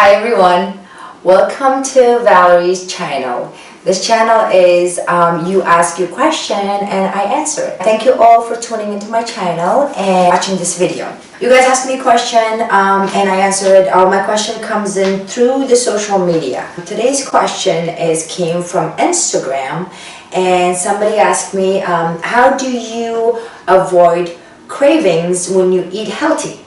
Hi everyone, welcome to Valery's channel. This channel is you ask your question and I answer it. Thank you all for tuning into my channel and watching this video. You guys asked me a question and I answer it. My question comes in through the social media. Today's question came from Instagram, and somebody asked me, how do you avoid cravings when you eat healthy?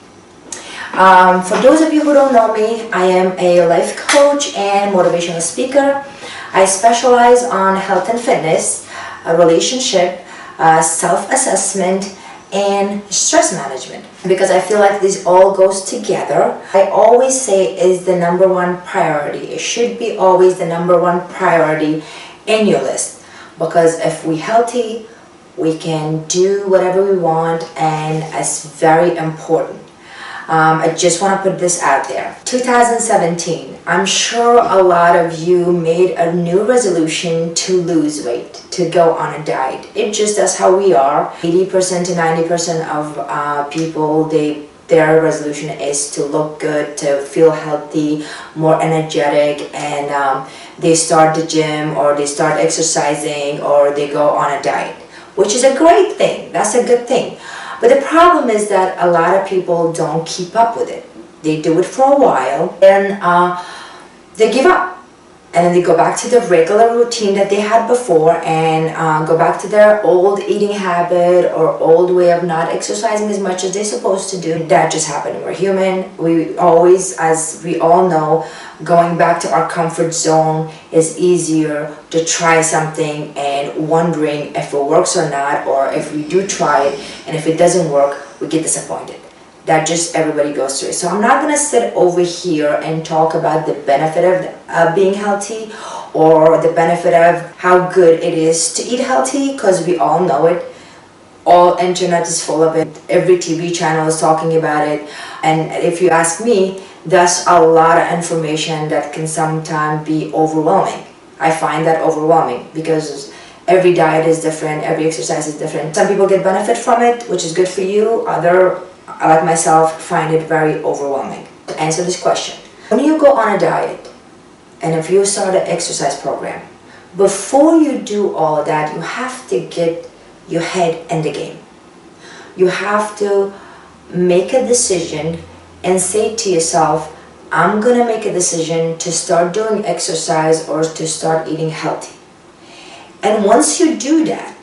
For those of you who don't know me, I am a life coach and motivational speaker. I specialize on health and fitness, relationship, self-assessment, and stress management. Because I feel like this all goes together. I always say is the number one priority. It should be always the number one priority in your list. Because if we're healthy, we can do whatever we want, and it's very important. I just want to put this out there. 2017, I'm sure a lot of you made a new resolution to lose weight, to go on a diet. It just that's how we are. 80% to 90% of people, their resolution is to look good, to feel healthy, more energetic, and they start the gym or they start exercising or they go on a diet, which is a great thing. That's a good thing. But the problem is that a lot of people don't keep up with it. They do it for a while and they give up. And then they go back to the regular routine that they had before and go back to their old eating habit or old way of not exercising as much as they're supposed to do. That just happened. We're human. We always, as we all know, going back to our comfort zone is easier to try something and wondering if it works or not, or if we do try it and if it doesn't work, we get disappointed. That just everybody goes through it. So I'm not going to sit over here and talk about the benefit of being healthy or the benefit of how good it is to eat healthy, because we all know it. All internet is full of it. Every TV channel is talking about it. And if you ask me, that's a lot of information that can sometimes be overwhelming. I find that overwhelming because every diet is different, every exercise is different. Some people get benefit from it, which is good for you. Other, like myself, find it very overwhelming. To answer this question, when you go on a diet and if you start an exercise program, before you do all of that, you have to get your head in the game. You have to make a decision and say to yourself, I'm going to make a decision to start doing exercise or to start eating healthy. And once you do that,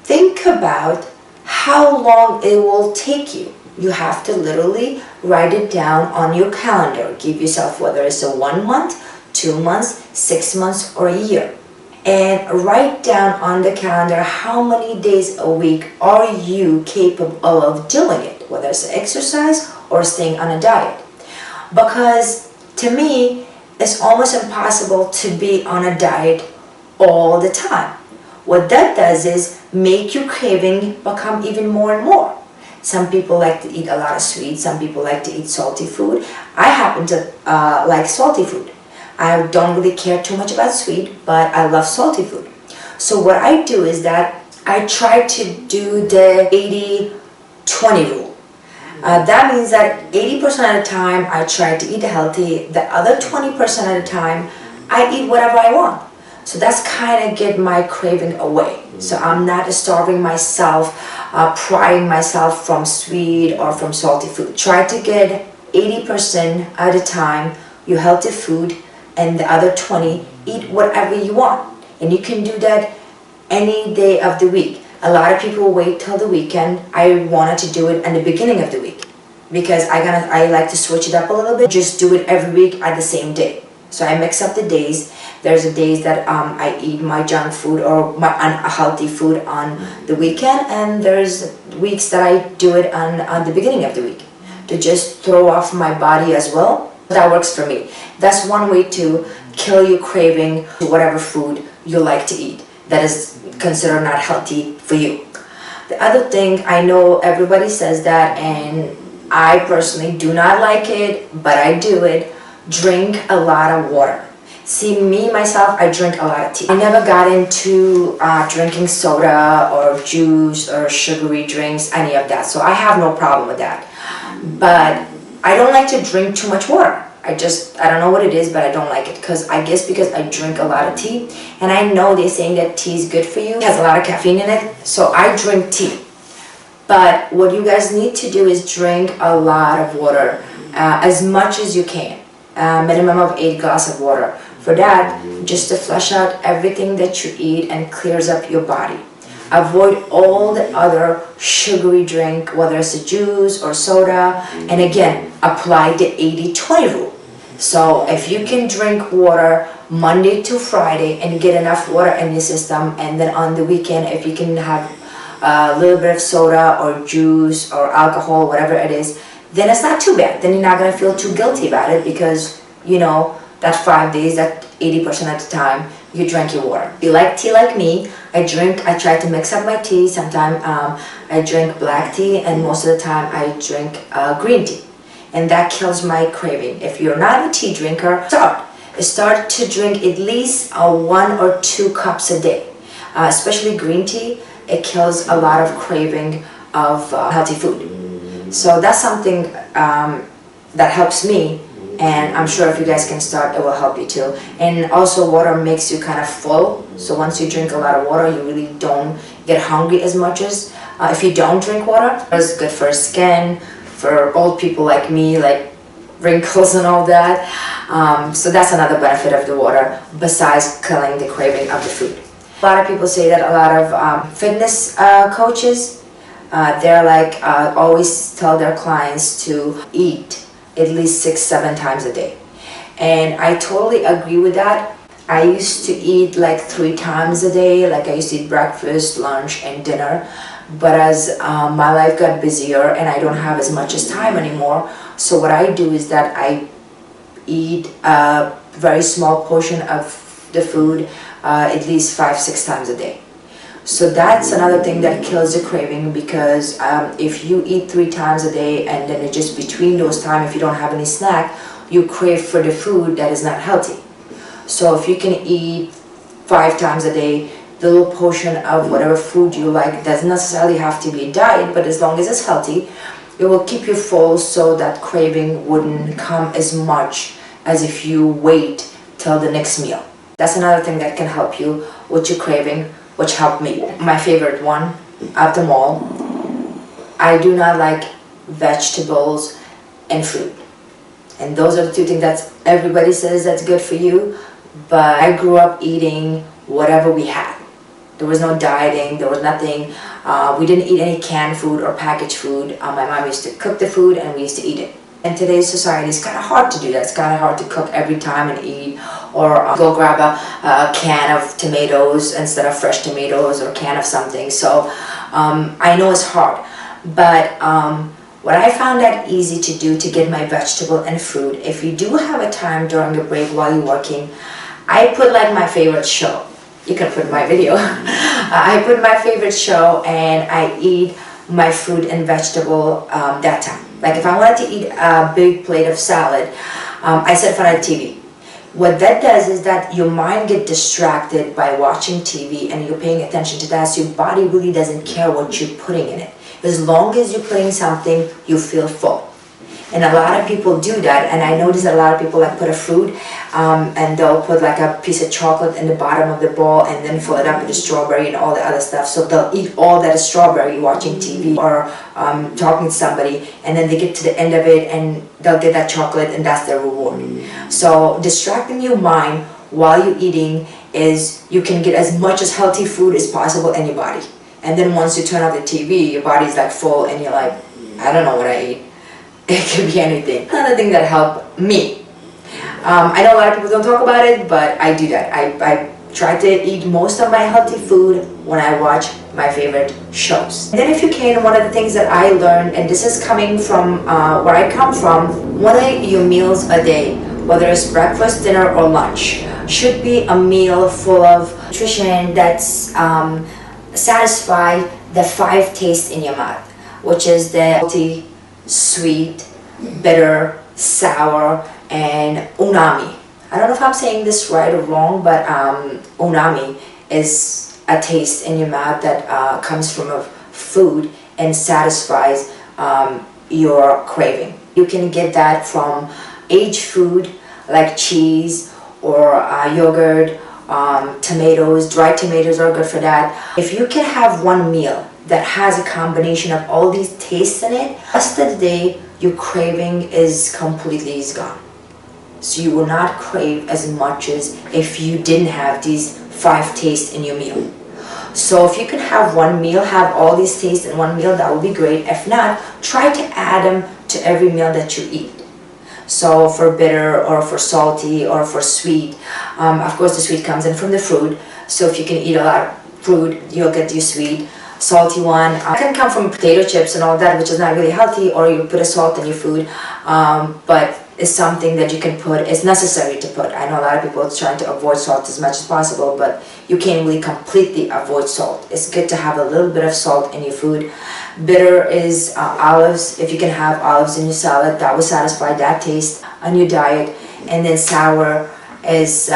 think about how long it will take you. You have to literally write it down on your calendar. Give yourself whether it's a 1 month, 2 months, 6 months, or a year. And write down on the calendar how many days a week are you capable of doing it, whether it's exercise or staying on a diet. Because to me, it's almost impossible to be on a diet all the time. What that does is make your craving become even more and more. Some people like to eat a lot of sweets, some people like to eat salty food. I happen to like salty food. I don't really care too much about sweet, but I love salty food. So what I do is that I try to do the 80-20 rule. That means that 80% of the time I try to eat healthy, the other 20% of the time I eat whatever I want. So that's kind of get my craving away. So I'm not starving myself, prying myself from sweet or from salty food. Try to get 80% at a time your healthy food, and the other 20 eat whatever you want. And you can do that any day of the week. A lot of people wait till the weekend. I wanted to do it in the beginning of the week because I like to switch it up a little bit. Just do it every week at the same day. So I mix up the days. There's a days that I eat my junk food or my unhealthy food on the weekend, and there's weeks that I do it on the beginning of the week to just throw off my body as well. That works for me. That's one way to kill your craving to whatever food you like to eat that is considered not healthy for you. The other thing, I know everybody says that, and I personally do not like it, but I do it. Drink a lot of water. See, me, myself, I drink a lot of tea. I never got into drinking soda or juice or sugary drinks, any of that. So I have no problem with that. But I don't like to drink too much water. I don't know what it is, but I don't like it. I guess because I drink a lot of tea, and I know they're saying that tea is good for you. It has a lot of caffeine in it, so I drink tea. But what you guys need to do is drink a lot of water, as much as you can. Minimum of 8 glasses of water. For that, just to flush out everything that you eat and clears up your body. Avoid all the other sugary drink, whether it's a juice or soda, and again, apply the 80-20 rule. So if you can drink water Monday to Friday and get enough water in your system, and then on the weekend, if you can have a little bit of soda or juice or alcohol, whatever it is, then it's not too bad. Then you're not going to feel too guilty about it, because you know that 5 days, that 80% of the time, you drink your water. If you like tea like me, I try to mix up my tea. Sometimes I drink black tea, and most of the time I drink green tea. And that kills my craving. If you're not a tea drinker, start to drink at least 1 or 2 cups a day. Especially green tea, it kills a lot of craving of healthy food. So that's something that helps me. And I'm sure if you guys can start, it will help you too. And also, water makes you kind of full. So once you drink a lot of water, you really don't get hungry as much as if you don't drink water. It's good for skin, for old people like me, like wrinkles and all that. So that's another benefit of the water, besides killing the craving of the food. A lot of people say that a lot of fitness coaches, they're like always tell their clients to eat at least 6-7 times a day, and I totally agree with that. I used to eat like 3 times a day, like I used to eat breakfast, lunch, and dinner. But as my life got busier and I don't have as much as time anymore, so what I do is that I eat a very small portion of the food at least 5-6 times a day. So that's another thing that kills the craving, because if you eat 3 times a day and then it's just between those times, if you don't have any snack, you crave for the food that is not healthy. So if you can eat 5 times a day, the little portion of whatever food you like, doesn't necessarily have to be a diet, but as long as it's healthy, it will keep you full, so that craving wouldn't come as much as if you wait till the next meal. That's another thing that can help you with your craving, which helped me. My favorite one at the mall, I do not like vegetables and fruit. And those are the 2 things that everybody says that's good for you, but I grew up eating whatever we had. There was no dieting, there was nothing. We didn't eat any canned food or packaged food. My mom used to cook the food and we used to eat it. In today's society, it's kind of hard to do that. It's kind of hard to cook every time and eat, or go grab a can of tomatoes instead of fresh tomatoes, or a can of something. So I know it's hard, but what I found that easy to do to get my vegetable and fruit, if you do have a time during the break while you're working, I put like my favorite show. You can put my video. I put my favorite show and I eat my fruit and vegetable that time. Like if I wanted to eat a big plate of salad, I sit in front of the TV. What that does is that your mind gets distracted by watching TV and you're paying attention to that, so your body really doesn't care what you're putting in it. As long as you're putting something, you feel full. And a lot of people do that, and I notice that a lot of people like put a fruit and they'll put like a piece of chocolate in the bottom of the bowl and then fill it up with the strawberry and all the other stuff. So they'll eat all that strawberry watching TV or talking to somebody, and then they get to the end of it and they'll get that chocolate and that's their reward. So distracting your mind while you're eating is you can get as much as healthy food as possible in your body. And then once you turn off the TV, your body's like full and you're like, I don't know what I ate. It could be anything. Another thing that helped me. I know a lot of people don't talk about it, but I do that. I try to eat most of my healthy food when I watch my favorite shows. And then if you can, one of the things that I learned, and this is coming from where I come from, one of your meals a day, whether it's breakfast, dinner, or lunch, should be a meal full of nutrition that's satisfy the 5 tastes in your mouth, which is the salty, sweet, bitter, sour, and umami. I don't know if I'm saying this right or wrong, but umami is a taste in your mouth that comes from a food and satisfies your craving. You can get that from aged food like cheese or yogurt, tomatoes. Dried tomatoes are good for that. If you can have one meal that has a combination of all these tastes in it, the rest of the day your craving is completely gone. So you will not crave as much as if you didn't have these 5 tastes in your meal. So if you can have one meal, have all these tastes in one meal, that would be great. If not, try to add them to every meal that you eat. So for bitter or for salty or for sweet, of course the sweet comes in from the fruit. So if you can eat a lot of fruit, you'll get your sweet. Salty one can come from potato chips and all that, which is not really healthy, or you put a salt in your food, but it's something that you can put, it's necessary to put. I know a lot of people are trying to avoid salt as much as possible, but you can't really completely avoid salt. It's good to have a little bit of salt in your food. Bitter is olives. If you can have olives in your salad, that will satisfy that taste on your diet. And then sour is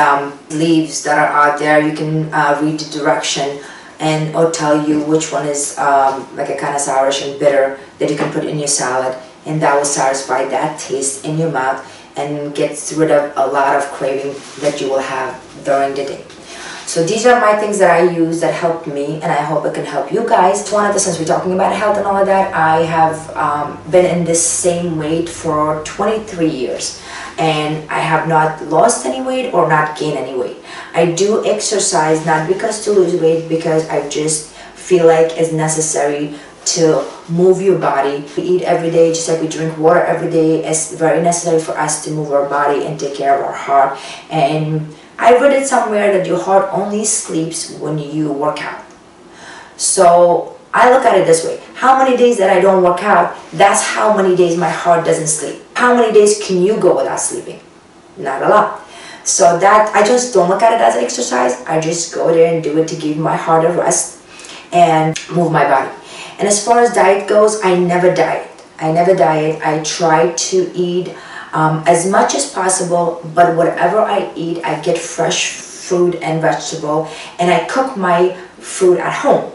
leaves that are out there. You can read the direction and or tell you which one is like a kind of sourish and bitter that you can put in your salad, and that will satisfy that taste in your mouth and gets rid of a lot of craving that you will have during the day. So these are my things that I use that help me, and I hope it can help you guys. Since we're talking about health and all of that, I have been in this same weight for 23 years, and I have not lost any weight or not gained any weight. I do exercise, not because to lose weight, because I just feel like it's necessary to move your body. We eat every day, just like we drink water every day. It's very necessary for us to move our body and take care of our heart. And I read it somewhere that your heart only sleeps when you work out. So I look at it this way: how many days that I don't work out, that's how many days my heart doesn't sleep. How many days can you go without sleeping? Not a lot. So that, I just don't look at it as an exercise. I just go there and do it to give my heart a rest and move my body. And as far as diet goes, I never diet. I try to eat as much as possible, but whatever I eat, I get fresh fruit and vegetable, and I cook my food at home.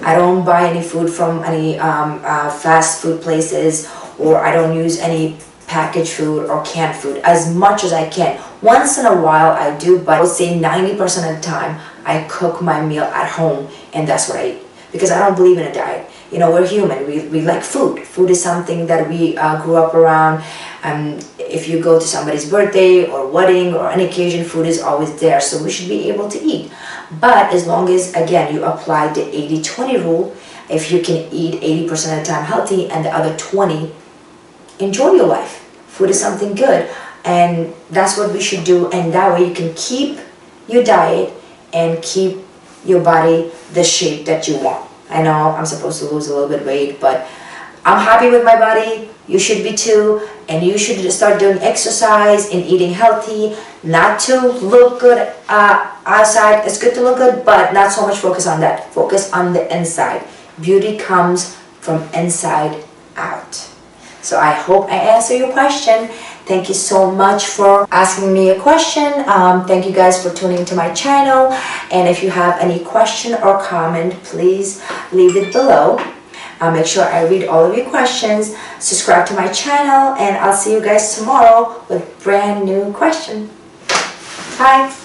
I don't buy any food from any fast food places, or I don't use any packaged food or canned food as much as I can. Once in a while I do, but I would say 90% of the time I cook my meal at home, and that's what I eat, because I don't believe in a diet. You know, we're human. We like food. Food is something that we grew up around. If you go to somebody's birthday or wedding or any occasion, food is always there. So we should be able to eat. But as long as, again, you apply the 80-20 rule, if you can eat 80% of the time healthy and the other 20, enjoy your life. Food is something good, and that's what we should do. And that way you can keep your diet and keep your body the shape that you want. I know I'm supposed to lose a little bit of weight, but I'm happy with my body. You should be too, and you should start doing exercise and eating healthy, not to look good outside. It's good to look good, but not so much focus on that. Focus on the inside. Beauty comes from inside out. So I hope I answered your question. Thank you so much for asking me a question. Thank you guys for tuning into my channel. And if you have any question or comment, please leave it below. Make sure I read all of your questions. Subscribe to my channel, and I'll see you guys tomorrow with brand new question. Bye.